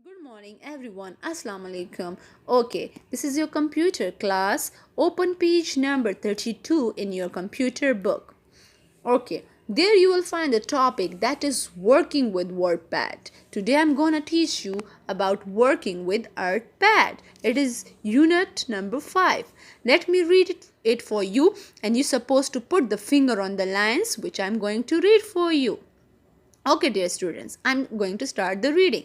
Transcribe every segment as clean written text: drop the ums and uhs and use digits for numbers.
Good morning, everyone. Assalamu alaikum. Okay, this is your computer class. Open page number 32 in your computer book. Okay, there you will find the topic that is working with WordPad. Today I'm gonna teach you about working with Artpad. It is unit number 5. Let me read it for you, and you're supposed to put the finger on the lines which I'm going to read for you. Okay, dear students, I'm going to start the reading.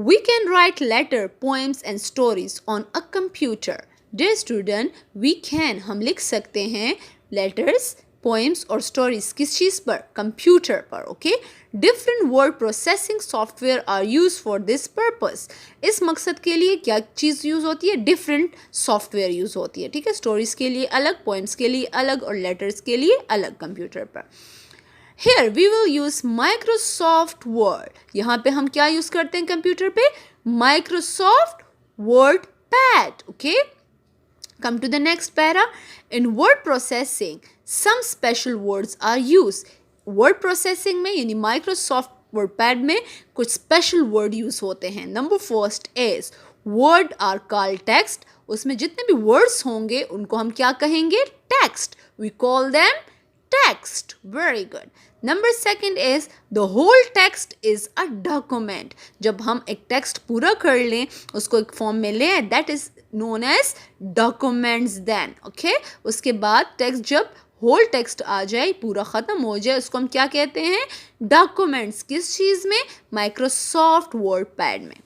We can write letter, poems and stories on a computer. Dear student, we can हम लिख सकते हैं letters, poems और stories किस चीज़ पर? Computer पर, okay? Different word processing software are used for this purpose. इस मकसद के लिए क्या चीज़ यूज़ होती है? Different software यूज़ होती है, ठीक है? Stories के लिए अलग, poems के लिए अलग और letters के लिए अलग computer पर. Here we will use Microsoft Word. यहाँ पे हम क्या यूज़ करते हैं कंप्यूटर पे? Microsoft Word Pad. Okay? Come to the next para. In word processing, some special words are used. Word processing में यानी Microsoft WordPad में कुछ special word use होते हैं. Number first is word are called text. उसमें जितने भी words होंगे उनको हम क्या कहेंगे? Text. We call them text. Very good. Number second is the whole text is a document. जब हम एक text पूरा कर लें उसको एक form में लें that is known as documents then. Okay? उसके बाद text जब whole text आ जाए पूरा ख़त्म हो जाए उसको हम क्या कहते हैं? Documents. किस चीज़ में? Microsoft WordPad में.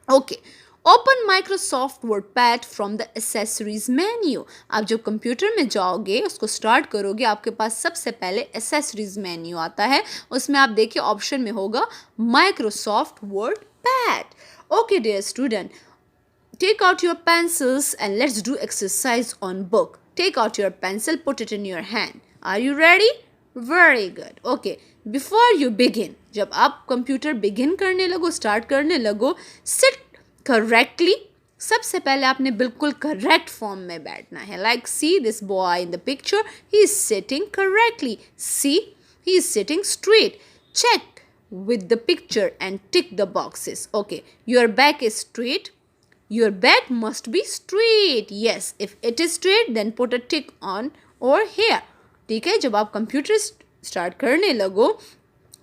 Okay. Open Microsoft WordPad from the accessories menu. आप जब कंप्यूटर में जाओगे उसको स्टार्ट करोगे आपके पास सबसे पहले एसेसरीज मेन्यू आता है. उसमें आप देखिए ऑप्शन में होगा Microsoft WordPad. Okay dear student, take out your pencils and let's do exercise on book. Take out your pencil, put it in your hand. Are you ready? Very good. Okay. Before you begin, जब आप computer begin करने लगो, start करने लगो, sit correctly. सबसे पहले आपने बिल्कुल correct form में बैठना है. Like see this boy in the picture, he is sitting correctly. See, he is sitting straight. Check with the picture and tick the boxes. Okay, your back is straight. Your back must be straight. Yes, if it is straight, then put a tick on or here. ठीक है, जब आप computer start करने लगो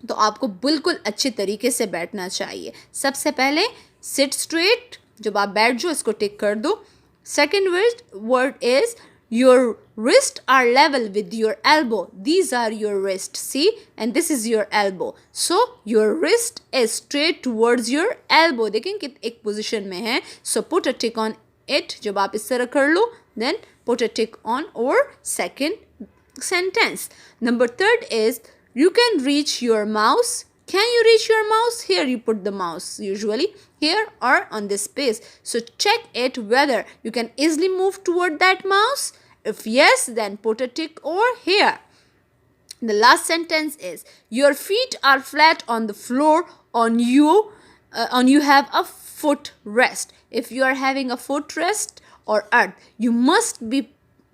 तो आपको बिल्कुल अच्छे तरीके से बैठना चाहिए. सबसे पहले सिट स्ट्रेट. जब आप बैठ जाओ इसको टिक कर दो. Second word is your wrists are level with your elbow. These are your wrists, see, and this is your elbow. So your wrist is straight towards your elbow. देखें कि एक position में है. So put a tick on it. जब आप इस तरह कर लो, then put a tick on or second sentence. Number third is you can reach your mouse. Can you reach your mouse? Here you put the mouse usually here or on this space. So check it whether you can easily move toward that mouse. If yes, then put a tick over here. The last sentence is your feet are flat on the floor on you have a foot rest. If you are having a foot rest or earth, you must be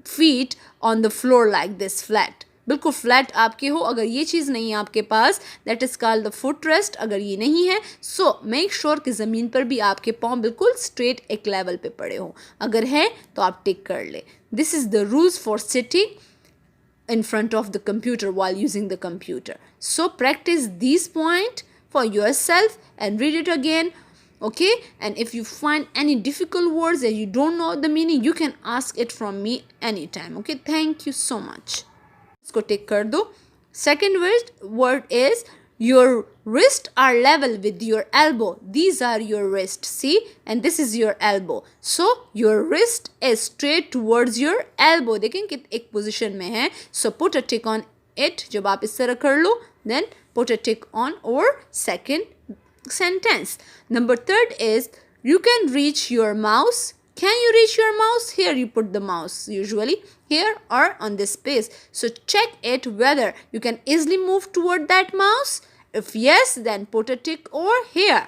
feet on the floor like this flat. बिल्कुल flat आपके हो. अगर ये चीज़ नहीं है आपके पास that is called the foot rest. अगर ये नहीं है सो मेक श्योर कि ज़मीन पर भी आपके पाँव बिल्कुल स्ट्रेट एक लेवल पे पड़े हों. अगर है तो आप टिक कर ले. This is the rules for sitting in front of the computer while using the computer. So practice these points for yourself and read it again. Okay, and if you find any difficult words that you don't know the meaning, you can ask it from me anytime. Okay, thank you so much. इसको टिक कर दो. Second word is your wrists are level with your elbow. These are your wrists, see, and this is your elbow. So your wrist is straight towards your elbow. देखें कि एक position में है. So put a tick on it. जब आप इस तरह कर लो, then put a tick on or second sentence. Number third is you can reach your mouse. Can you reach your mouse? Here you put the mouse usually here or on this space. So check it whether you can easily move toward that mouse. If yes, then put a tick over here.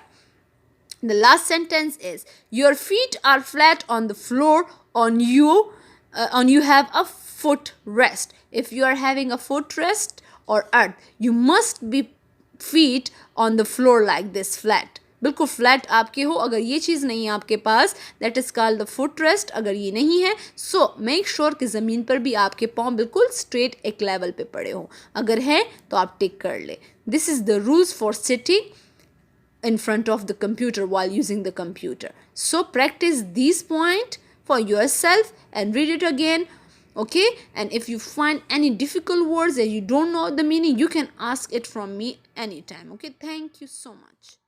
The last sentence is your feet are flat on the floor on you have a foot rest. If you are having a foot rest or earth, you must be feet on the floor like this flat. बिल्कुल flat आपके हो. अगर ये चीज़ नहीं है आपके पास, that is called the foot rest. अगर ये नहीं है, सो मेक श्योर कि ज़मीन पर भी आपके पाँव बिल्कुल स्ट्रेट एक लेवल पे पड़े हों. अगर है तो आप टिक कर ले. This is the rules for sitting in front of the computer while using the computer. So practice these points for yourself and read it again. Okay, and if you find any difficult words that you don't know the meaning, you can ask it from me anytime. Okay, thank you so much.